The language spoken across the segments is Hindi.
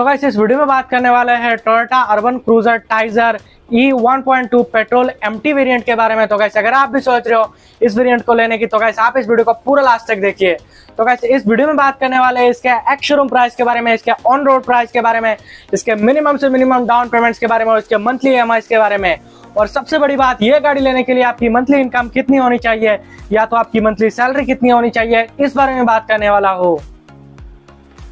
तो गाइस इस वीडियो में बात करने वाले हैं टोयोटा अर्बन क्रूजर टाइजर ई 1.2 पेट्रोल एमटी वेरिएंट के बारे में। तो गाइस अगर आप भी सोच रहे हो इस वेरिएंट को लेने की तो गाइस आप इस वीडियो को पूरा लास्ट तक देखिए। तो गाइस इस वीडियो में बात करने वाले हैं इसके एक्स शोरूम प्राइस के बारे में, इसके ऑन रोड प्राइस के बारे में, इसके मिनिमम से मिनिमम डाउन पेमेंट्स के बारे में और इसके मंथली ईएमआई के बारे में। और सबसे बड़ी बात, ये गाड़ी लेने के लिए आपकी मंथली इनकम कितनी होनी चाहिए या तो आपकी मंथली सैलरी कितनी होनी चाहिए, इस बारे में बात करने वाला हो।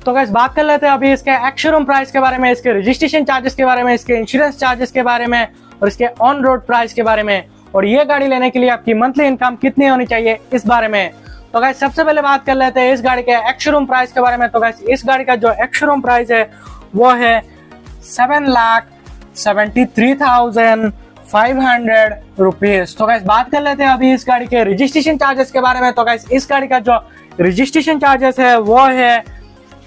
तो गाइस बात कर लेते हैं अभी इसके एक्स शोरूम प्राइस के बारे में, इसके रजिस्ट्रेशन चार्जेस के बारे में, इसके इंश्योरेंस चार्जेस के बारे में और इसके ऑन रोड प्राइस के बारे में, और ये गाड़ी लेने के लिए आपकी मंथली इनकम कितनी होनी चाहिए इस बारे में। तो गाइस सबसे पहले बात कर लेते हैं इस गाड़ी के एक्स शोरूम प्राइस के बारे में। तो गाइस इस गाड़ी का जो एक्स शोरूम प्राइस है वो है 7,73,500 रुपीज। तो गाइस बात कर लेते हैं अभी इस गाड़ी के रजिस्ट्रेशन चार्जेस के बारे में। तो गाइस इस गाड़ी का जो रजिस्ट्रेशन चार्जेस है वो है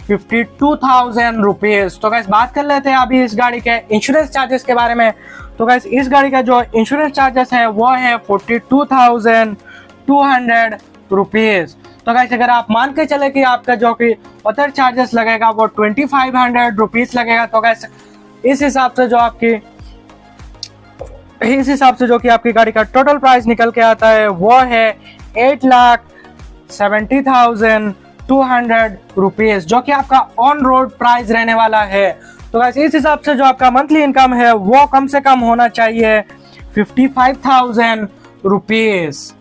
52,000 रुपीज। तो गाइस बात कर लेते हैं अभी इस गाड़ी के इंश्योरेंस चार्जेस के बारे में। तो गाइस इस गाड़ी का जो इंश्योरेंस चार्जेस है वो है 42,200 रुपीज। तो गाइस अगर आप मान के चले कि आपका जो कि अदर चार्जेस लगेगा वो 2,500 रुपीज लगेगा। तो गाइस इस हिसाब से जो कि आपकी गाड़ी का टोटल प्राइस निकल के आता है वो है 8,70,200 रुपीज, जो कि आपका ऑन रोड प्राइस रहने वाला है। तो गाइस इस हिसाब से जो आपका मंथली इनकम है वो कम से कम होना चाहिए 55,000 रुपीज।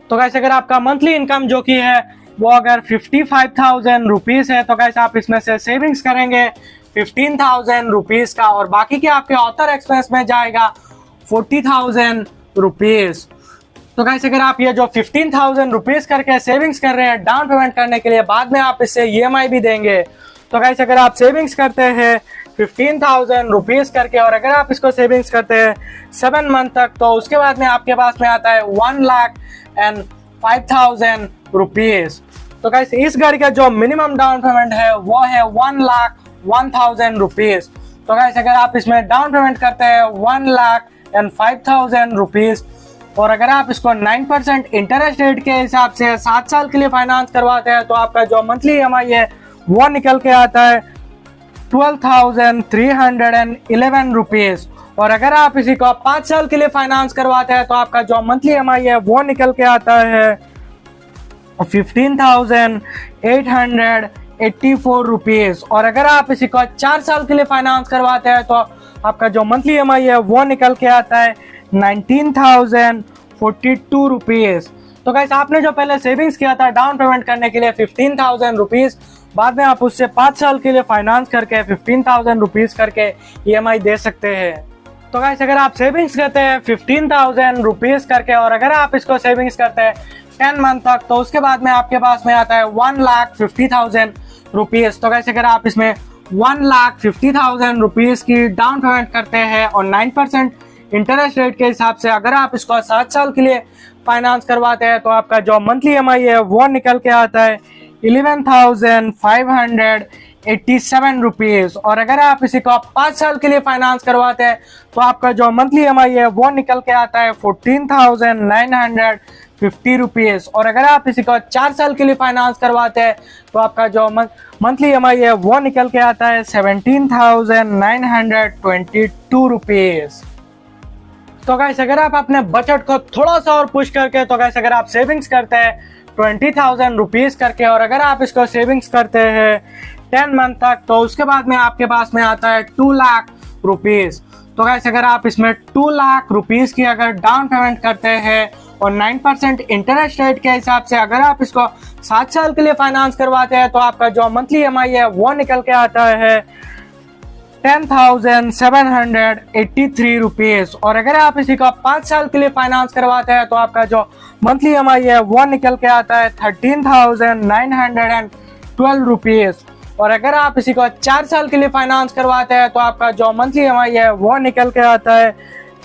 तो गाइस अगर आपका मंथली इनकम जो कि है वो अगर 55,000 रुपीज है तो गाइस आप इसमें से सेविंग्स करेंगे 15,000 रुपीज का, और बाकी के आपके ऑथर एक्सपेंस में जाएगा 40,000 रुपीज। तो गाइस अगर आप ये जो 15,000 रुपीज करके सेविंग्स कर रहे हैं डाउन पेमेंट करने के लिए, बाद में आप इससे ईएमआई भी देंगे। तो गाइस अगर आप सेविंग्स करते हैं 15,000 रुपीज करके और अगर आप इसको सेविंग्स करते हैं 7 मंथ तक, तो उसके बाद में आपके पास में आता है 1,05,000 रुपीज। तो गाइस इस गाड़ी का जो मिनिमम डाउन पेमेंट है वो है 1,01,000 रुपीज। तो गाइस अगर आप इसमें डाउन पेमेंट करते हैं 1,05,000 रुपीज और अगर आप इसको 9% इंटरेस्ट रेट के हिसाब से 7 साल के लिए फाइनेंस करवाते हैं तो आपका जो मंथली ईएमआई है वो निकल के आता है 12,311 रुपीज। और अगर आप इसी को 5 साल के लिए फाइनेंस करवाते हैं तो आपका जो मंथली ईएमआई है वो निकल के आता है 15,884 रुपीज। और अगर आप इसी को 4 साल के लिए फाइनेंस करवाते हैं तो आपका जो मंथली ईएमआई है वो निकल के आता है 19,042 रुपीज। तो गाइस आपने जो पहले सेविंग्स किया था डाउन पेमेंट करने के लिए 15,000 रुपीज, बाद में आप उससे 5 साल के लिए फाइनेंस करके 15,000 रुपीज करके ईएमआई दे सकते हैं। तो गाइस अगर आप सेविंग्स करते हैं 15,000 रुपीज करके और अगर आप इसको सेविंग्स करते हैं 10 मंथ तक, तो उसके बाद में आपके पास में आता है 1,50,000 रुपीज। तो गाइस अगर आप इसमें 1,50,000 रुपीज की डाउन पेमेंट करते हैं और 9% इंटरेस्ट रेट के हिसाब से अगर आप इसको 7 साल के लिए फाइनेंस करवाते हैं तो आपका जो मंथली ईएमआई है वो निकल के आता है 11,587 रुपीज। और अगर आप इसी को 5 साल के लिए फाइनेंस करवाते हैं तो आपका जो मंथली ईएमआई है वो निकल के आता है 14,950 रुपीज। और अगर आप इसी को 4 साल के लिए फाइनेंस करवाते हैं तो आपका जो मंथली ईएमआई है वो निकल के आता है 17,922 रुपीज। तो गाइस अगर आप अपने बजट को थोड़ा सा और पुश करके, तो गाइस अगर आप सेविंग्स करते हैं 20,000 रुपीज करके और अगर आप इसको सेविंग्स करते हैं 10 मंथ तक, तो उसके बाद में आपके पास में आता है 2 लाख रुपीज। तो गाइस अगर आप इसमें 2 लाख रुपीज की अगर डाउन पेमेंट करते हैं और 9% इंटरेस्ट रेट के हिसाब से अगर आप इसको 7 साल के लिए फाइनेंस करवाते हैं तो आपका जो मंथली ईएमआई है वो निकल के आता है 10,783 रुपीज। और अगर आप इसी को 5 साल के लिए फाइनेंस करवाते हैं तो आपका जो मंथली ईएमआई है वो निकल के आता है 13,912 रुपीज। और अगर आप इसी को 4 साल के लिए फाइनेंस करवाते हैं तो आपका जो मंथली ईएमआई है वो निकल के आता है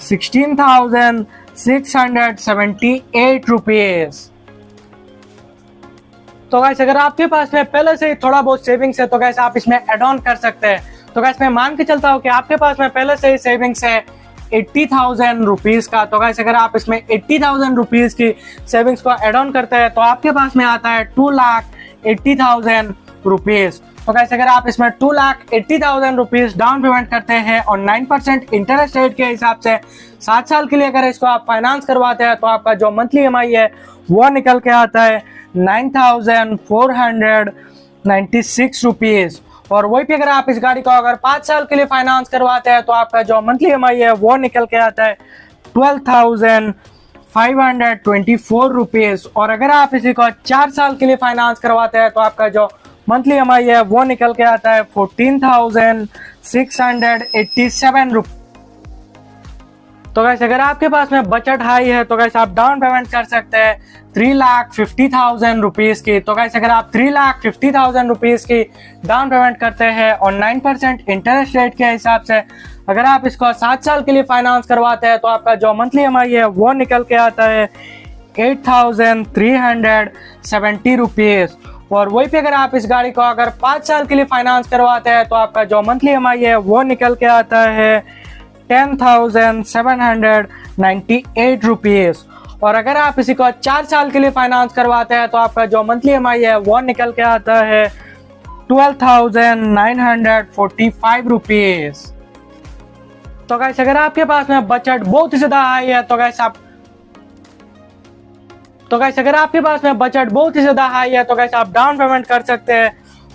16,678 रुपीज। तो गाइस अगर आपके पास में पहले से ही थोड़ा बहुत सेविंग्स है तो गाइस आप इसमें एड ऑन कर सकते हैं। तो गाइस मैं मान के चलता हूँ कि आपके पास में पहले से ही सेविंग्स है 80,000 रुपीज का। तो गाइस अगर आप इसमें 80,000 रुपीज की सेविंग्स को एड ऑन करते हैं तो आपके पास में आता है 2,80,000 रुपीज। तो गाइस अगर आप इसमें 2,80,000 रुपीज डाउन पेमेंट करते हैं और 9% इंटरेस्ट रेट के हिसाब से 7 साल के लिए अगर इसको आप फाइनेंस करवाते हैं तो आपका जो मंथली EMI है वो निकल के आता है 9,496 रुपीज। और वही पे अगर आप इस गाड़ी को अगर 5 साल के लिए फाइनेंस करवाते हैं तो आपका जो मंथली EMI है वो निकल के आता है 12,524 रुपीज। और अगर आप इसी को 4 साल के लिए फाइनेंस करवाते हैं तो आपका जो मंथली EMI है वो निकल के आता है 14,687 रुपीज। तो गाइस अगर आपके पास में बजट हाई है तो गाइस आप डाउन पेमेंट कर सकते हैं 3,50,000 रुपीज की। तो गाइस अगर आप 3,50,000 रुपीज की डाउन पेमेंट करते हैं और 9% इंटरेस्ट रेट के हिसाब से अगर आप इसको 7 साल के लिए फाइनेंस करवाते हैं तो आपका जो मंथली EMI है वो निकल के आता है 8,370 रुपीज। और वही पे अगर आप इस गाड़ी को अगर 5 साल के लिए फाइनेंस करवाते हैं तो आपका जो मंथली EMI है वो निकल के आता है 10,798 रुपीज। और अगर आप इसी को 4 साल के लिए फाइनेंस करवाते हैं तो आपका जो मंथली EMI है वो निकल के आता है 12,945 रुपीज। तो गाइस अगर आपके पास में बजट बहुत ही ज्यादा हाई है तो गाइस अगर आपके पास में बजट बहुत ही ज्यादा हाई है तो गाइस आप डाउन पेमेंट कर सकते हैं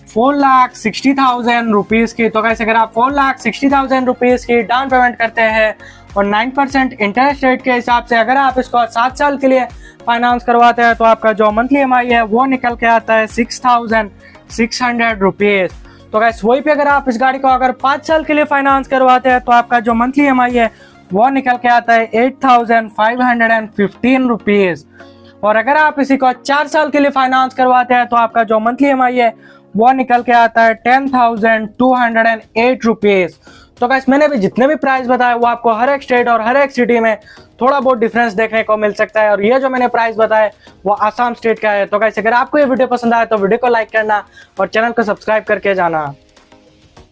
4,60,000 रुपीज की। तो गाइस अगर आप 4,60,000 रुपीज की डाउन पेमेंट करते हैं और 9% इंटरेस्ट रेट के हिसाब से अगर आप इसको 7 साल के लिए फाइनेंस करवाते हैं तो आपका जो मंथली EMI है वो निकल के आता है 6,600 रुपीज। तो गाइस वही पे अगर आप इस गाड़ी को अगर 5 साल के लिए फाइनेंस करवाते हैं तो आपका जो मंथली EMI है वो निकल के आता है 8,515 रुपीज। और अगर आप इसी को 4 साल के लिए फाइनेंस करवाते हैं तो आपका जो मंथली EMI है वो निकल के आता है 10,208 रुपीज। तो गाइस मैंने भी जितने भी प्राइस बताए वो आपको हर एक स्टेट और हर एक सिटी में थोड़ा बहुत डिफरेंस देखने को मिल सकता है। और ये जो मैंने प्राइस बताए वो आसाम स्टेट का है। तो गाइस अगर आपको ये वीडियो पसंद आए तो वीडियो को लाइक करना और चैनल को सब्सक्राइब करके जाना।